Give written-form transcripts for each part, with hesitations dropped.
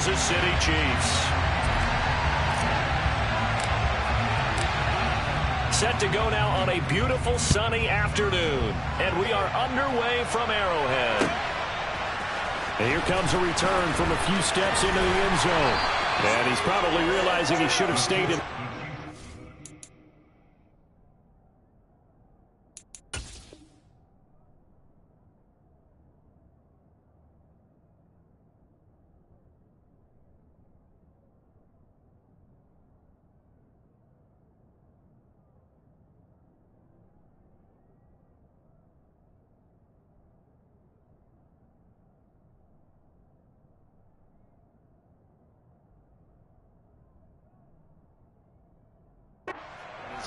Kansas City Chiefs. Set to go now on a beautiful sunny afternoon. And we are underway from Arrowhead. And here comes a return from a few steps into the end zone. And he's probably realizing he should have stayed in.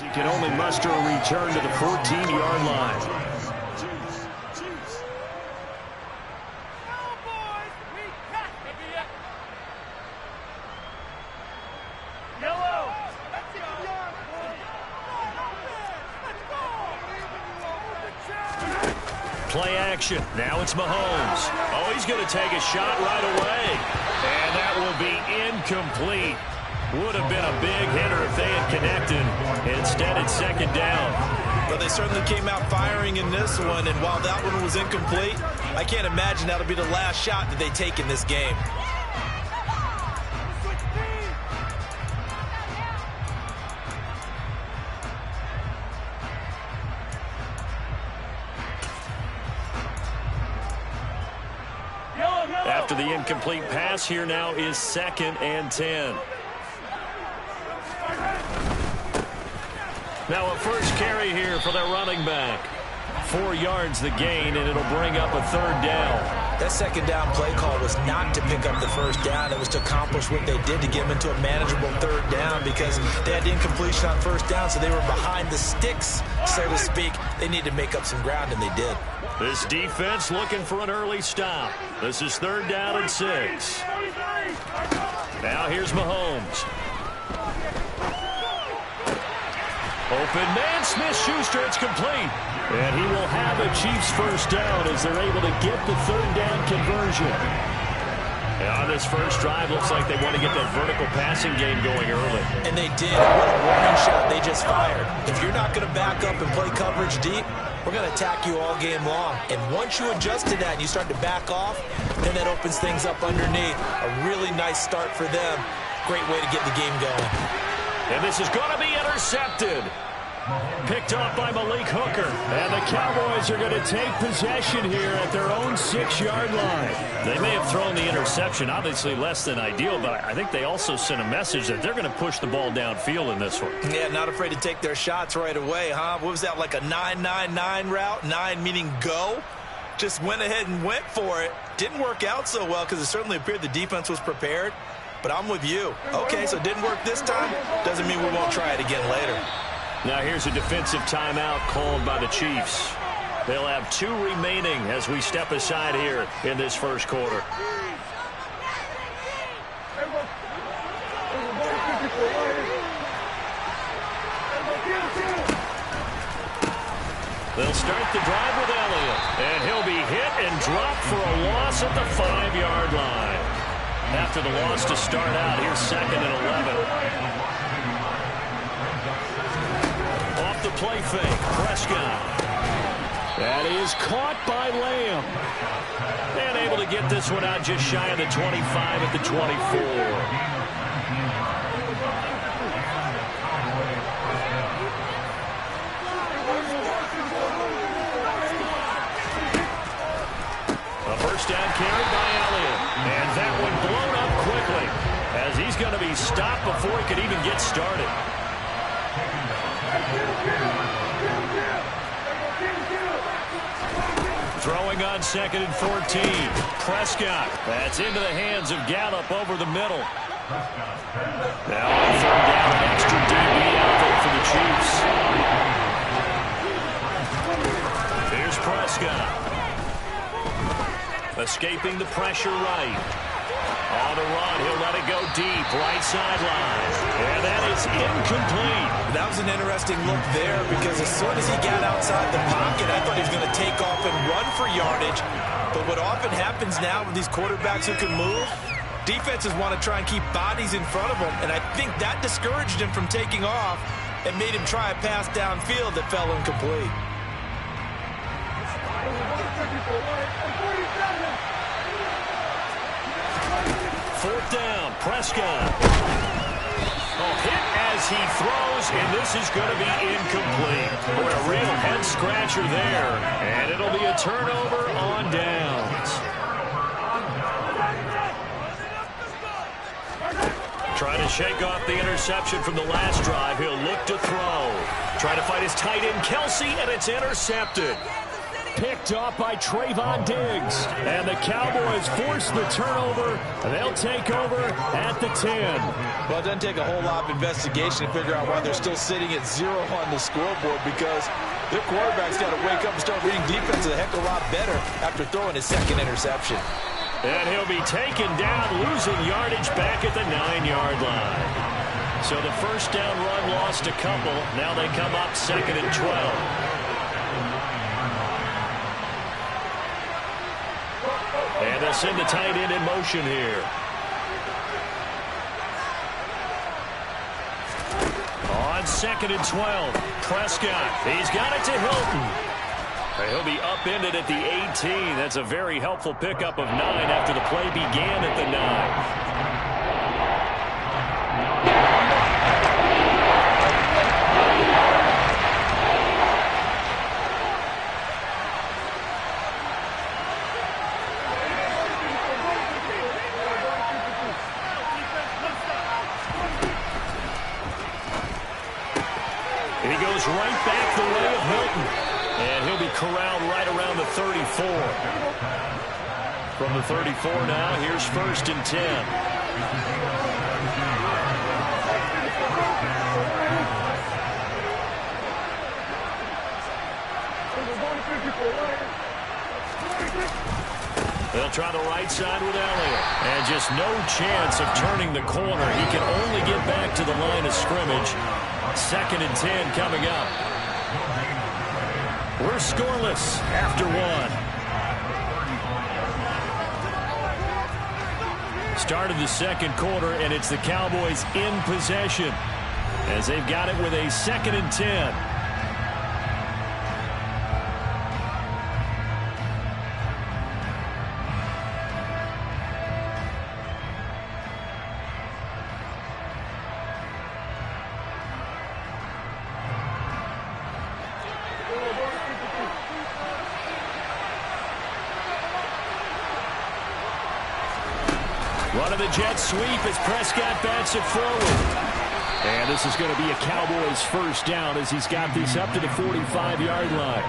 He can only muster a return to the 14-yard line. Play action. Now it's Mahomes. Oh, he's going to take a shot right away. And that will be incomplete. Would have been a big hitter if they had connected. Instead, it's second down. But they certainly came out firing in this one, and while that one was incomplete, I can't imagine that'll be the last shot that they take in this game. After the incomplete pass, here now is 2nd and 10. Now a first carry here for their running back. 4 yards the gain, and it'll bring up a 3rd down. That second down play call was not to pick up the first down. It was to accomplish what they did to get them into a manageable 3rd down because they had incompletion on first down, so they were behind the sticks, so to speak. They needed to make up some ground, and they did. This defense looking for an early stop. This is 3rd down and 6. Now here's Mahomes. Open man, Smith-Schuster, it's complete. And he will have a Chiefs first down as they're able to get the 3rd down conversion. And on this first drive, looks like they want to get that vertical passing game going early. And they did. What a warning shot they just fired. If you're not going to back up and play coverage deep, we're going to attack you all game long. And once you adjust to that and you start to back off, then that opens things up underneath. A really nice start for them. Great way to get the game going. And this is going to be intercepted. Picked off by Malik Hooker. And the Cowboys are going to take possession here at their own 6-yard line. They may have thrown the interception, obviously less than ideal, but I think they also sent a message that they're going to push the ball downfield in this one. Yeah, not afraid to take their shots right away, huh? What was that, like a 9-9-9 route? 9 meaning go? Just went ahead and went for it. Didn't work out so well because it certainly appeared the defense was prepared. But I'm with you. Okay, so it didn't work this time. Doesn't mean we won't try it again later. Now here's a defensive timeout called by the Chiefs. They'll have 2 remaining as we step aside here in this first quarter. They'll start the drive with Elliott. And he'll be hit and dropped for a loss at the 5-yard line. After the loss to start out, here's 2nd and 11. Off the play fake, Prescott. That is caught by Lamb. And able to get this one out just shy of the 25 at the 24. First down carry by Elliott. And that one blown up quickly as he's going to be stopped before he could even get started. Throwing on 2nd and 14. Prescott. That's into the hands of Gallup over the middle. Now on 3rd down, an extra DB out there for the Chiefs. Here's Prescott. Escaping the pressure right. On the run, he'll let it go deep, right sideline. And that is incomplete. That was an interesting look there because as soon as he got outside the pocket, I thought he was going to take off and run for yardage. But what often happens now with these quarterbacks who can move, Defenses want to try and keep bodies in front of him, and I think that discouraged him from taking off and made him try a pass downfield that fell incomplete. Fourth down, Prescott. Oh, hit as he throws, and this is going to be incomplete. Boy, a real head-scratcher there, and it'll be a turnover on downs. Trying to shake off the interception from the last drive. He'll look to throw. Trying to fight his tight end, Kelsey, and it's intercepted. Picked off by Trayvon Diggs. And the Cowboys force the turnover. They'll take over at the 10. Well, it doesn't take a whole lot of investigation to figure out why they're still sitting at 0 on the scoreboard, because their quarterback's got to wake up and start reading defense a heck of a lot better after throwing his second interception. And he'll be taken down, losing yardage back at the 9-yard line. So the first down run lost a couple. Now they come up 2nd and 12. And they'll send the tight end in motion here. On 2nd and 12, Prescott. He's got it to Hilton. He'll be upended at the 18. That's a very helpful pickup of 9 after the play began at the 9. Right back the way of Hilton. And he'll be corralled right around the 34. From the 34 now, here's 1st and 10. They'll try the right side with Elliott. And just no chance of turning the corner. He can only get back to the line of scrimmage. 2nd and 10 coming up. We're scoreless after 1. Started the 2nd quarter, and it's the Cowboys in possession as they've got it with a 2nd and 10. Running the jet sweep as Prescott bats it forward. And this is going to be a Cowboys first down as he's got this up to the 45-yard line.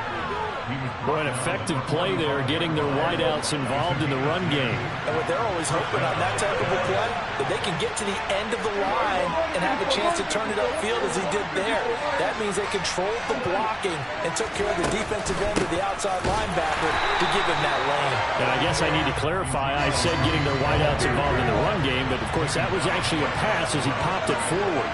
Boy, an effective play there, getting their wideouts involved in the run game. And what they're always hoping on that type of a play, that they can get to the end of the line and have a chance to turn it upfield as he did there. That means they controlled the blocking and took care of the defensive end of the outside linebacker to give him that lane. And I guess I need to clarify, I said getting their wideouts involved in the run game, but of course that was actually a pass as he popped it forward.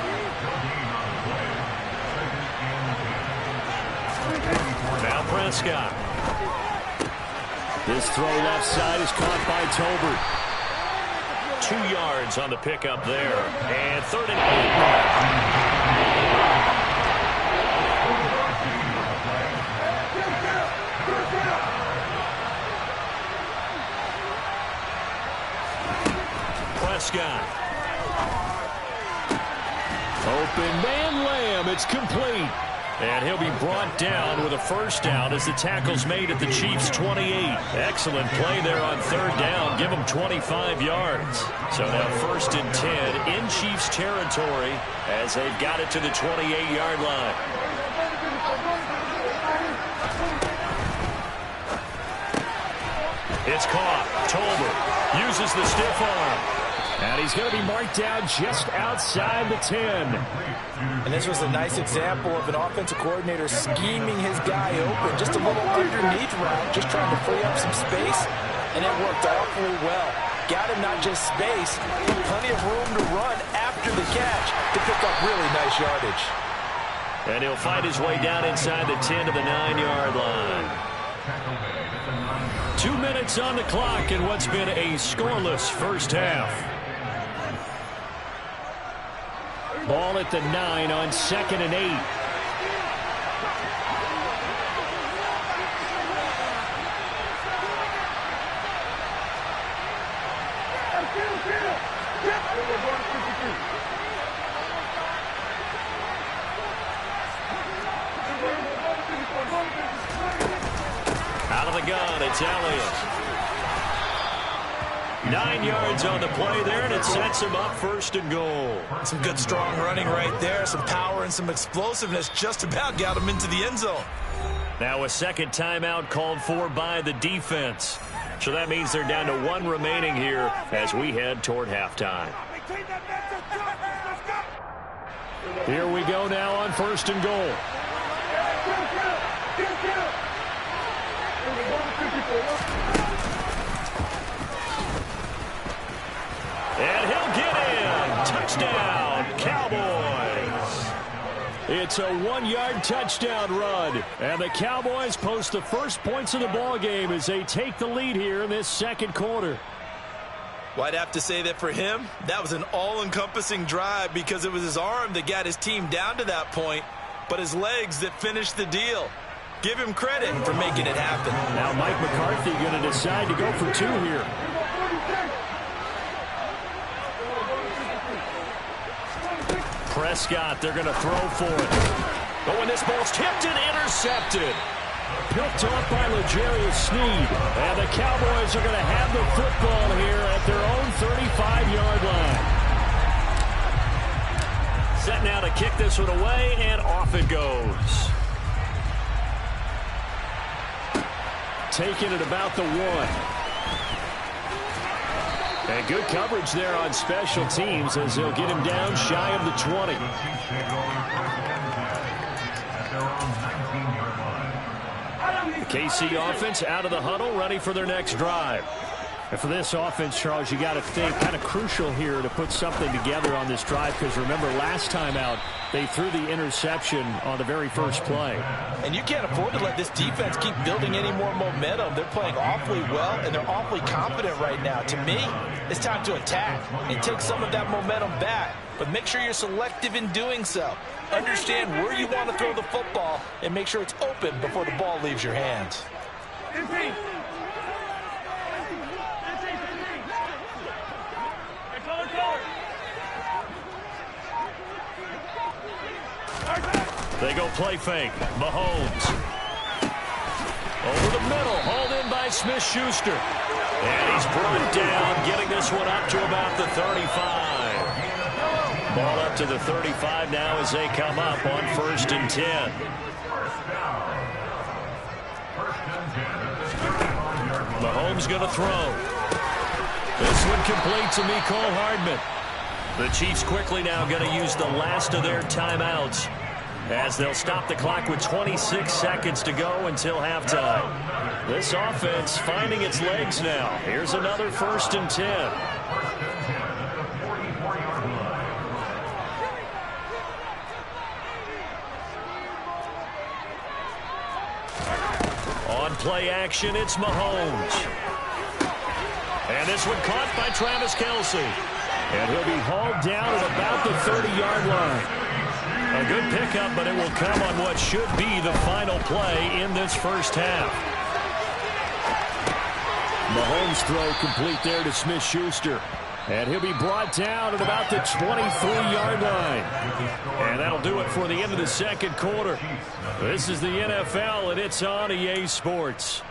Now Prescott. This throw left side is caught by Tolbert. 2 yards on the pickup there. And 3rd and 8 now. Prescott. Open man Lamb. It's complete. And he'll be brought down with a first down as the tackle's made at the Chiefs' 28. Excellent play there on 3rd down. Give them 25 yards. So now 1st and 10 in Chiefs territory as they've got it to the 28-yard line. It's caught. Tolbert uses the stiff arm. And he's going to be marked down just outside the 10. And this was a nice example of an offensive coordinator scheming his guy open. Just a little underneath route, just trying to free up some space. And it worked awfully well. Got him not just space, but plenty of room to run after the catch to pick up really nice yardage. And he'll find his way down inside the 10 to the 9-yard line. 2 minutes on the clock in what's been a scoreless first half. Ball at the 9 on 2nd and 8. Out of the gun, it's Elliott. 9 yards on the play there, and it sets him up 1st and goal. Some good, strong running right there. Some power and some explosiveness just about got him into the end zone. Now a second timeout called for by the defense. So that means they're down to 1 remaining here as we head toward halftime. Here we go now on 1st and goal. And he'll get in. Touchdown, Cowboys. It's a 1-yard touchdown run. And the Cowboys post the first points of the ball game as they take the lead here in this 2nd quarter. Well, I'd have to say that for him, that was an all-encompassing drive because it was his arm that got his team down to that point, but his legs that finished the deal. Give him credit for making it happen. Now Mike McCarthy going to decide to go for 2 here. Prescott, they're going to throw for it. Oh, and this ball's tipped and intercepted. Picked off by L'Jarius Sneed. And the Cowboys are going to have the football here at their own 35-yard line. Set now to kick this one away, and off it goes. Taking it about the 1. And good coverage there on special teams as they'll get him down shy of the 20. KC offense out of the huddle, ready for their next drive. And for this offense, Charles, you got to think kind of crucial here to put something together on this drive because remember last time out they threw the interception on the very first play. And you can't afford to let this defense keep building any more momentum. They're playing awfully well and they're awfully confident right now. To me, it's time to attack and take some of that momentum back. But make sure you're selective in doing so. Understand where you want to throw the football and make sure it's open before the ball leaves your hands. They go play fake. Mahomes. Over the middle. Hauled in by Smith-Schuster. And he's brought down, getting this one up to about the 35. Ball up to the 35 now as they come up on 1st and 10. Mahomes going to throw. This one complete to Mecole Hardman. The Chiefs quickly now going to use the last of their timeouts as they'll stop the clock with 26 seconds to go until halftime. This offense finding its legs now. Here's another 1st and 10. On play action, it's Mahomes. And this one caught by Travis Kelce. And he'll be hauled down at about the 30-yard line. A good pickup, but it will come on what should be the final play in this first half. Mahomes throw complete there to Smith-Schuster. And he'll be brought down at about the 23-yard line. And that'll do it for the end of the 2nd quarter. This is the NFL, and it's on EA Sports.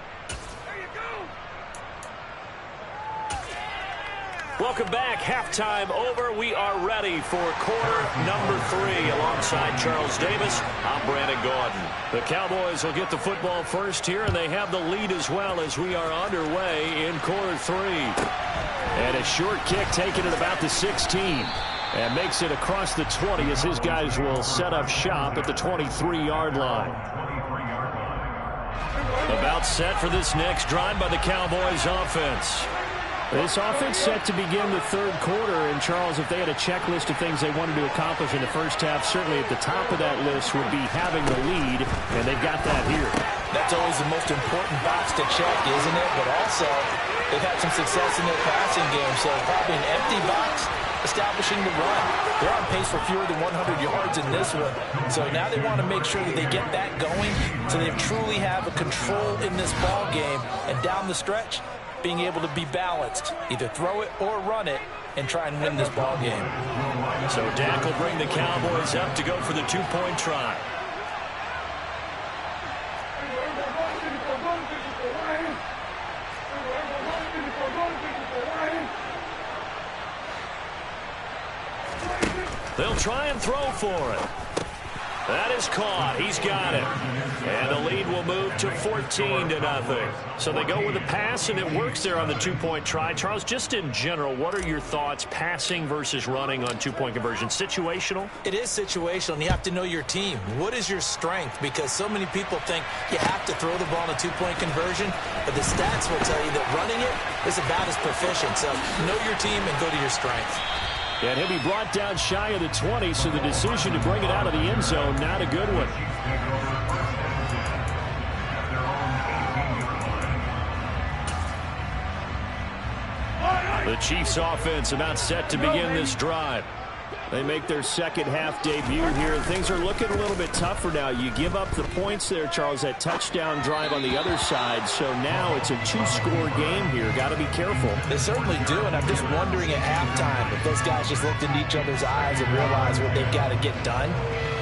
Welcome back. Halftime over. We are ready for quarter number 3. Alongside Charles Davis, I'm Brandon Gordon. The Cowboys will get the football first here, and they have the lead as well as we are underway in quarter 3. And a short kick taken at about the 16. And makes it across the 20 as his guys will set up shop at the 23-yard line. About set for this next drive by the Cowboys offense. This offense set to begin the third quarter. And, Charles, if they had a checklist of things they wanted to accomplish in the first half, certainly at the top of that list would be having the lead, and they've got that here. That's always the most important box to check, isn't it? But also, they've had some success in their passing game, so probably an empty box establishing the run. They're on pace for fewer than 100 yards in this one. So now they want to make sure that they get that going so they truly have a control in this ball game. And down the stretch, being able to be balanced, either throw it or run it, and try and win this ball game. So Dak will bring the Cowboys up to go for the two-point try. They'll try and throw for it. That is caught. He's got it. And the lead will move to 14-0. So they go with a pass, and it works there on the two-point try. Charles, just in general, what are your thoughts passing versus running on two-point conversion? Situational? It is situational, and you have to know your team. What is your strength? Because so many people think you have to throw the ball in a two-point conversion, but the stats will tell you that running it is about as proficient. So know your team and go to your strength. And he'll be brought down shy of the 20, so the decision to bring it out of the end zone, not a good one. The Chiefs offense about set to begin this drive. They make their second half debut here, and things are looking a little bit tougher now. You give up the points there, Charles, that touchdown drive on the other side, so now it's a two-score game here. Got to be careful. They certainly do, and I'm just wondering at halftime if those guys just looked into each other's eyes and realized what they've got to get done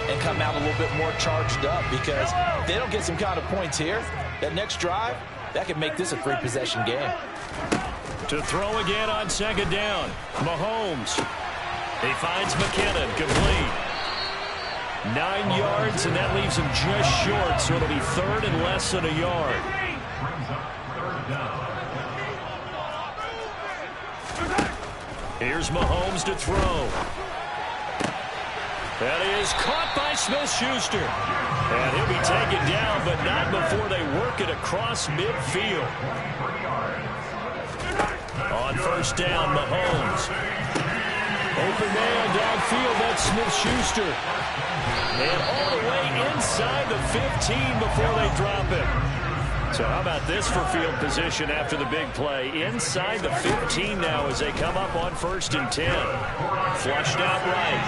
and come out a little bit more charged up, because if they don't get some kind of points here, that next drive, that could make this a three-possession game. To throw again on second down, Mahomes. He finds McKinnon, complete. 9 yards, and that leaves him just short, so it'll be third and less than a yard. Here's Mahomes to throw. That is caught by Smith-Schuster. And he'll be taken down, but not before they work it across midfield. On first down, Mahomes. Open man downfield, that's Smith-Schuster. And all the way inside the 15 before they drop it. So how about this for field position after the big play? Inside the 15 now as they come up on 1st and 10. Flushed out right.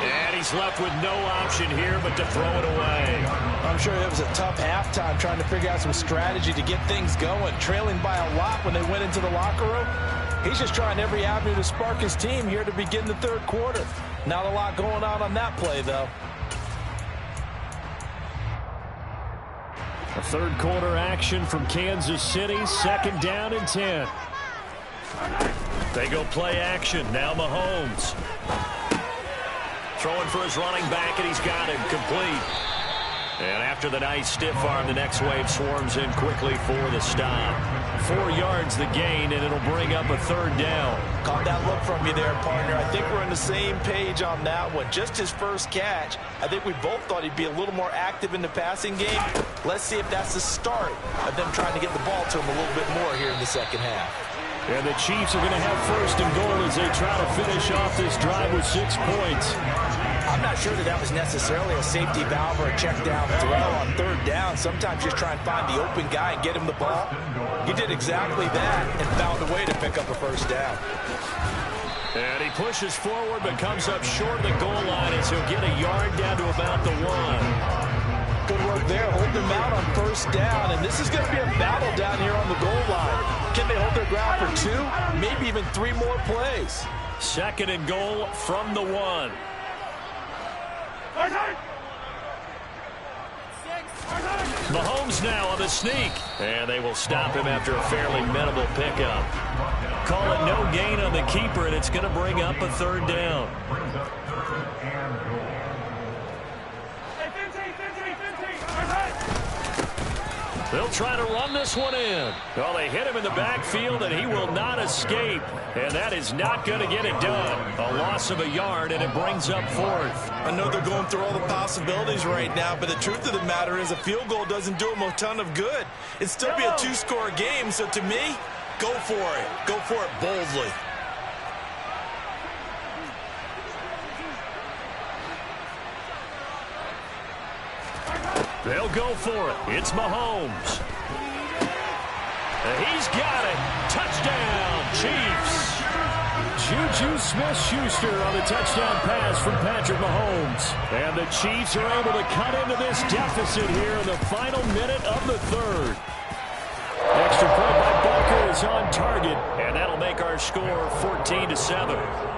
And he's left with no option here but to throw it away. I'm sure it was a tough halftime trying to figure out some strategy to get things going. Trailing by a lot when they went into the locker room. He's just trying every avenue to spark his team here to begin the third quarter. Not a lot going on that play, though. A third quarter action from Kansas City. 2nd down and 10. They go play action. Now Mahomes. Throwing for his running back, and he's got him complete. And after the nice stiff arm, the next wave swarms in quickly for the stop. 4 yards the gain, and it'll bring up a 3rd down. Caught that look from you there, partner. I think we're on the same page on that one. Just his first catch. I think we both thought he'd be a little more active in the passing game. Let's see if that's the start of them trying to get the ball to him a little bit more here in the second half. And the Chiefs are going to have 1st and goal as they try to finish off this drive with 6 points. I'm not sure that was necessarily a safety valve or a check down throw on 3rd down. Sometimes just try and find the open guy and get him the ball. He did exactly that and found a way to pick up a 1st down. And he pushes forward but comes up short of the goal line as he'll get a yard down to about the 1. Good work there. Hold them out on 1st down. And this is going to be a battle down here on the goal line. Can they hold their ground for 2, maybe even 3 more plays? 2nd and goal from the 1. Mahomes now on the sneak. And they will stop him after a fairly minimal pickup. Call it no gain on the keeper, and it's going to bring up a 3rd down. They'll try to run this one in. Well, they hit him in the backfield, and he will not escape. And that is not going to get it done. A loss of a yard, and it brings up 4th. I know they're going through all the possibilities right now, but the truth of the matter is a field goal doesn't do them a ton of good. It'd still be a 2-score game, so to me, Go for it. Go for it boldly. They'll go for it. It's Mahomes. He's got it. Touchdown, Chiefs. Juju Smith-Schuster on the touchdown pass from Patrick Mahomes. And the Chiefs are able to cut into this deficit here in the final minute of the third. Extra point by Butker is on target, and that'll make our score 14-7.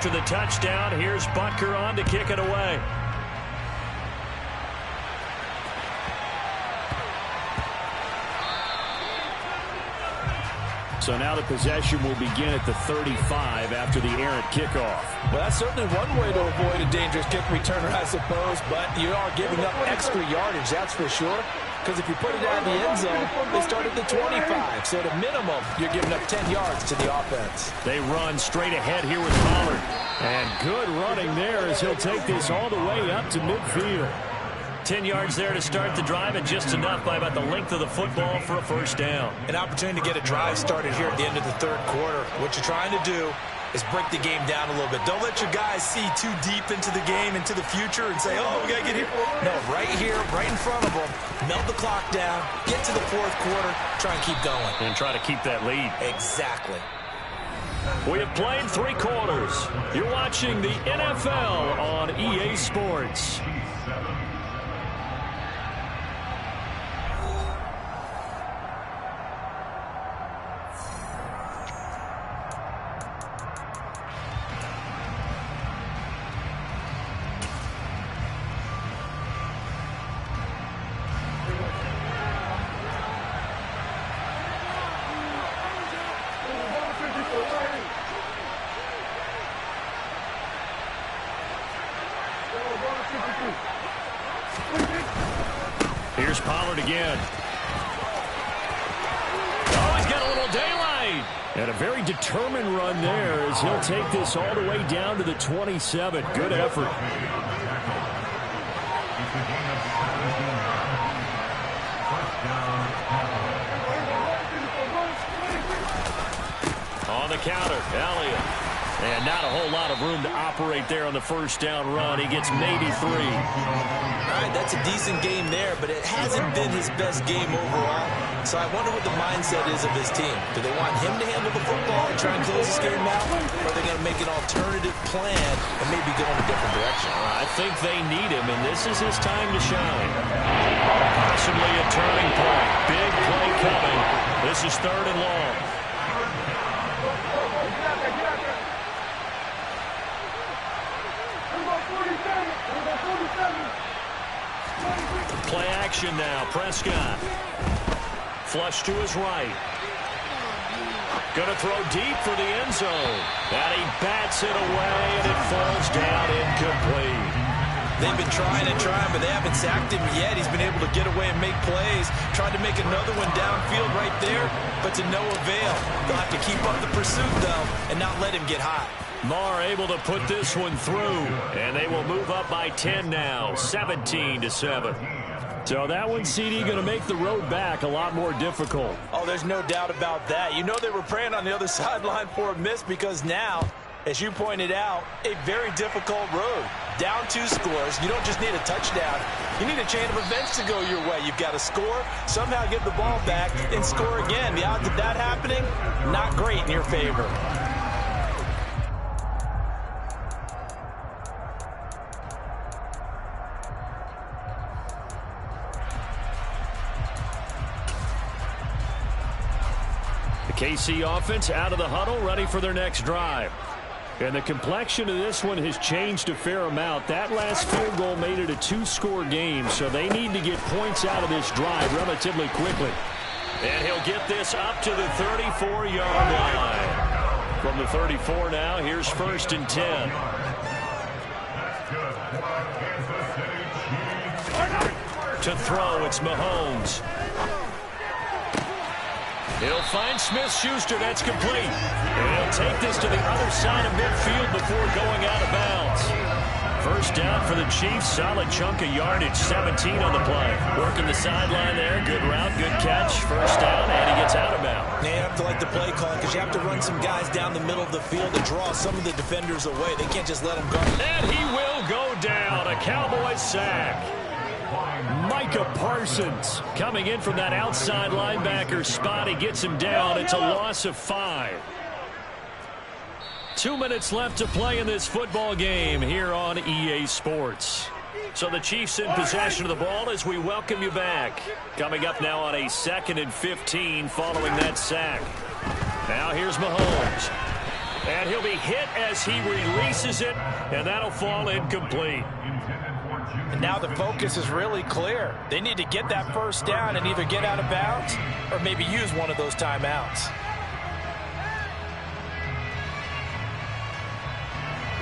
After the touchdown, here's Butker on to kick it away. So now the possession will begin at the 35 after the errant kickoff. Well, that's certainly one way to avoid a dangerous kick returner, I suppose, but you are giving up extra yardage, that's for sure. Because if you put it out of the end zone, they start at the 25. So at a minimum, you're giving up 10 yards to the offense. They run straight ahead here with Pollard. And good running there as he'll take this all the way up to midfield. 10 yards there to start the drive, and just enough by about the length of the football for a first down. An opportunity to get a drive started here at the end of the third quarter. What you're trying to do is break the game down a little bit. Don't let your guys see too deep into the game, into the future, and say, oh, we got to get here. No, right here, right in front of them. Melt the clock down, get to the fourth quarter, try and keep going. And try to keep that lead. Exactly. We have played 3 quarters. You're watching the NFL on EA Sports. Here's Pollard again. Oh, he's got a little daylight. And a very determined run there as he'll take this all the way down to the 27. Good effort. On the counter, Elliott. And not a whole lot of room to operate there on the first down run. He gets maybe 3. All right, that's a decent game there, but it hasn't been his best game overall. So I wonder what the mindset is of his team. Do they want him to handle the football and try and close this game out? Or are they going to make an alternative plan and maybe go in a different direction? I think they need him, and this is his time to shine. Possibly a turning point. Big play coming. This is 3rd and long. Play action now. Prescott. Flush to his right. Going to throw deep for the end zone. And he bats it away, and it falls down incomplete. They've been trying and trying, but they haven't sacked him yet. He's been able to get away and make plays. Tried to make another one downfield right there, but to no avail. They'll have to keep up the pursuit, though, and not let him get hot. Marr able to put this one through, and they will move up by 10 now, 17-7. So that one, CD, going to make the road back a lot more difficult. Oh, there's no doubt about that. You know they were praying on the other sideline for a miss because now, as you pointed out, a very difficult road. Down 2 scores. You don't just need a touchdown. You need a chain of events to go your way. You've got to score, somehow get the ball back, and score again. The odds of that happening, not great in your favor. KC offense out of the huddle, ready for their next drive. And the complexion of this one has changed a fair amount. That last field goal made it a 2-score game, so they need to get points out of this drive relatively quickly. And he'll get this up to the 34-yard line. From the 34 now, here's 1st and 10. To throw, it's Mahomes. He'll find Smith-Schuster. That's complete. And he'll take this to the other side of midfield before going out of bounds. First down for the Chiefs. Solid chunk of yardage. 17 on the play. Working the sideline there. Good route, good catch. First down, and he gets out of bounds. You have to like the play call because you have to run some guys down the middle of the field to draw some of the defenders away. They can't just let them go. And he will go down. A Cowboys sack. Micah Parsons coming in from that outside linebacker spot. He gets him down. It's a loss of 5. 2 minutes left to play in this football game here on EA Sports. So the Chiefs in possession of the ball as we welcome you back. Coming up now on a 2nd and 15 following that sack. Now here's Mahomes. And he'll be hit as he releases it, and that'll fall incomplete. And now the focus is really clear. They need to get that first down and either get out of bounds or maybe use one of those timeouts.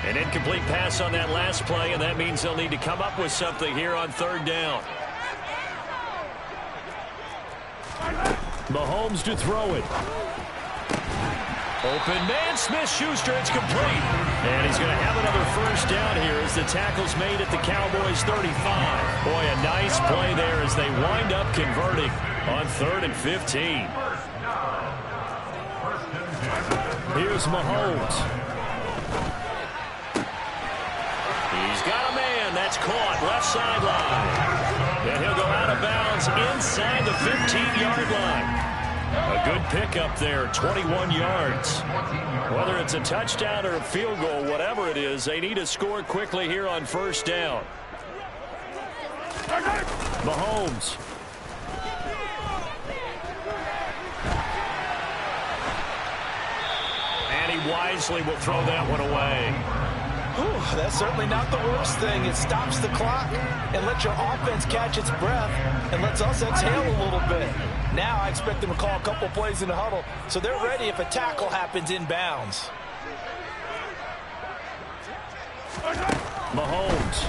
An incomplete pass on that last play, and that means they'll need to come up with something here on 3rd down. Mahomes to throw it. Open man, Smith-Schuster, it's complete. And he's going to have another first down here as the tackle's made at the Cowboys' 35. Boy, a nice play there as they wind up converting on 3rd and 15. Here's Mahomes. He's got a man. That's caught left sideline. And he'll go out of bounds inside the 15-yard line. A good pickup there, 21 yards. Whether it's a touchdown or a field goal, whatever it is, they need to score quickly here on first down. Mahomes. And he wisely will throw that one away. Ooh, that's certainly not the worst thing. It stops the clock and lets your offense catch its breath and lets us exhale a little bit. Now I expect them to call a couple plays in the huddle so they're ready if a tackle happens inbounds. Mahomes.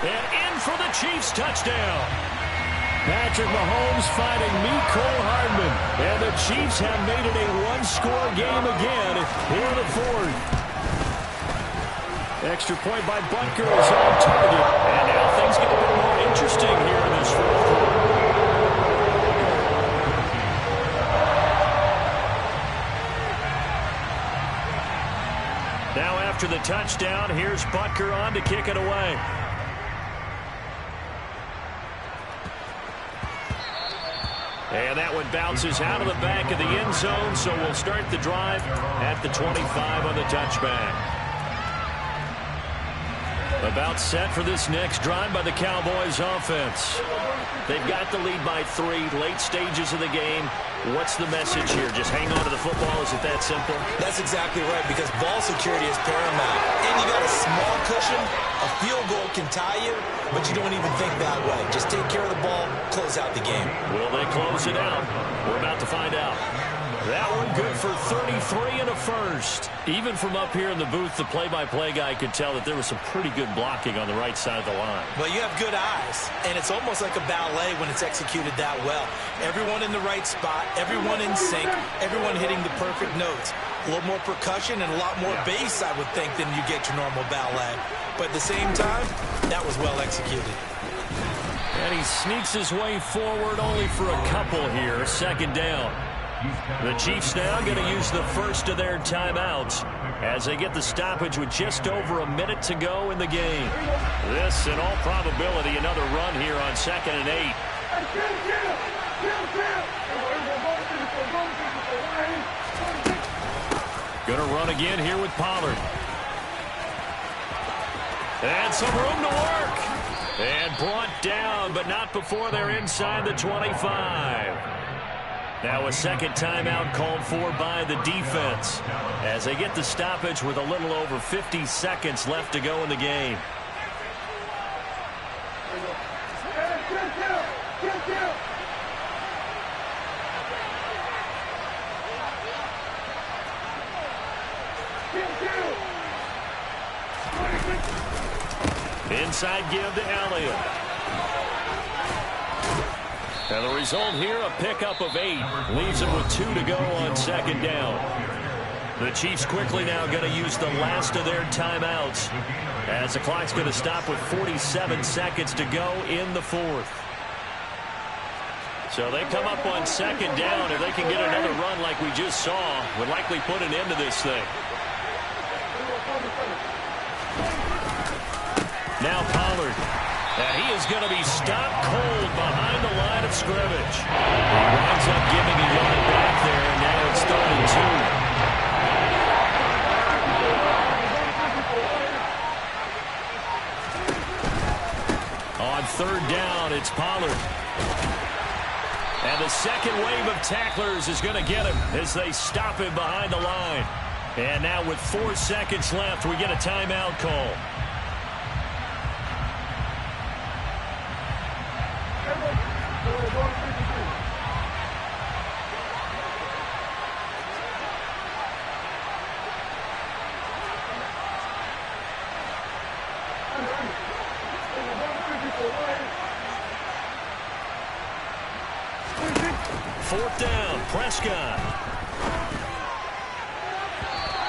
And in for the Chiefs touchdown. Patrick Mahomes finding Mecole Hardman. And the Chiefs have made it a one-score game again here in the 4th. Extra point by Butker is on target. And now things get a bit more interesting here in this 4th quarter. Now after the touchdown, here's Butker on to kick it away. And that one bounces out of the back of the end zone, so we'll start the drive at the 25 on the touchback. About set for this next drive by the Cowboys offense. They've got the lead by 3, late stages of the game. What's the message here? Just hang on to the football? Is it that simple? That's exactly right, because ball security is paramount. And you got a small cushion. A field goal can tie you, but you don't even think that way. Just take care of the ball, close out the game. Will they close it out? We're about to find out. That one good for 33 and a first. Even from up here in the booth, the play-by-play guy could tell that there was some pretty good blocking on the right side of the line. Well, you have good eyes, and it's almost like a ballet when it's executed that well. Everyone in the right spot, everyone in sync, everyone hitting the perfect notes. A little more percussion and a lot more bass, I would think, than you get your normal ballet. But at the same time, that was well executed. And he sneaks his way forward only for a couple here. 2nd down. The Chiefs now going to use the first of their timeouts as they get the stoppage with just over a minute to go in the game. This, in all probability, another run here on 2nd and 8. Going to run again here with Pollard. And some room to work. And brought down, but not before they're inside the 25. Now a 2nd timeout called for by the defense as they get the stoppage with a little over 50 seconds left to go in the game. Inside give to Elliott. And the result here, a pickup of 8. Leaves them with 2 to go on second down. The Chiefs quickly now going to use the last of their timeouts, as the clock's going to stop with 47 seconds to go in the 4th. So they come up on second down. If they can get another run like we just saw, would likely put an end to this thing. Now Pollard. And he is going to be stopped cold behind the line of scrimmage. He winds up giving a yard back there, and now it's 3rd and 2. On 3rd down, it's Pollard. And the second wave of tacklers is going to get him as they stop him behind the line. And now with 4 seconds left, we get a timeout call. Fourth down, Prescott.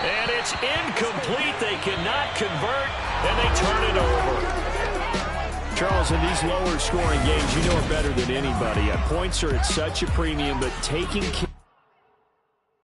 And it's incomplete. They cannot convert, and they turn it over. Charles, in these lower scoring games, you know it better than anybody. Points are at such a premium, but taking